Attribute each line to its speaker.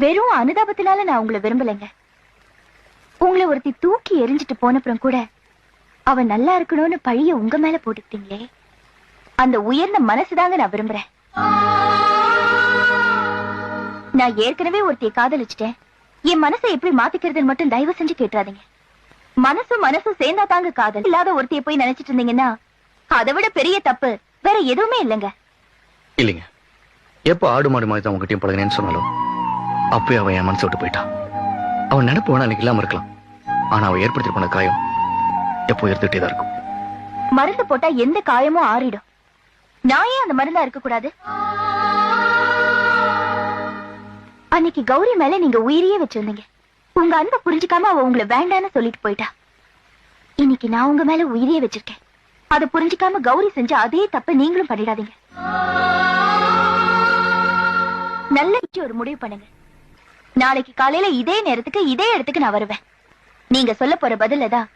Speaker 1: வெறும் அனுதாபத்தினால நான் உங்களை விரும்பலைங்க. உங்களை ஒருத்தி தூக்கி எரிஞ்சிட்டு போனப்புறம் கூட அவ நல்லா இருக்கணும்னு பழிய உங்க மேல போட்டுக்கிட்டீங்களே, அந்த உயர்ந்த மனசுதாங்க நான் விரும்புறேன். நான் ஏற்கனவே ஒருத்திய காதலிச்சிட்டேன், என் மனசை எப்படி மாத்திக்கிறதுன்னு மட்டும் தயவு செஞ்சு கேட்டுறாதீங்க. மனசும் சேர்ந்தா தாங்க காதல். இல்லாத ஒருத்திய போய் நினைச்சிட்டு இருந்தீங்கன்னா அதை விட பெரிய தப்பு வேற எதுவுமே இல்லைங்க.
Speaker 2: இல்லைங்க, எப்ப ஆடு மாடு மாதிரி தான் உங்ககிட்டயும் பழகினேன்னு சொன்னாலும் அப்பயே அவன் என் மனசை விட்டு போயிட்டான். அவன் நினைப்பு வேணா அன்னைக்கு இல்லாம இருக்கலாம், ஆனா அவன் ஏற்படுத்தி போன காயம் எப்போ எடுத்துட்டே தான் இருக்கும்.
Speaker 1: மருந்து போட்டா எந்த காயமும் ஆறிடும். நான் ஏன் அந்த மருந்தா இருக்க கூடாது? அன்னைக்கு கௌரி மேல நீங்க உயிரியே வச்சிருந்தீங்க. உங்க அன்பை புரிஞ்சுக்காம அவ உங்களை வேண்டான்னு சொல்லிட்டு போயிட்டா. இன்னைக்கு நான் உங்க மேல உயிரியே வச்சிருக்கேன். அதை புரிஞ்சுக்காம கௌரி செஞ்ச அதே தப்ப நீங்களும் பண்ணிடாதீங்க. நல்ல ஒரு முடிவு பண்ணுங்க. நாளைக்கு காலையில இதே நேரத்துக்கு இதே இடத்துக்கு நான் வருவேன். நீங்க சொல்ல போற பதில தான்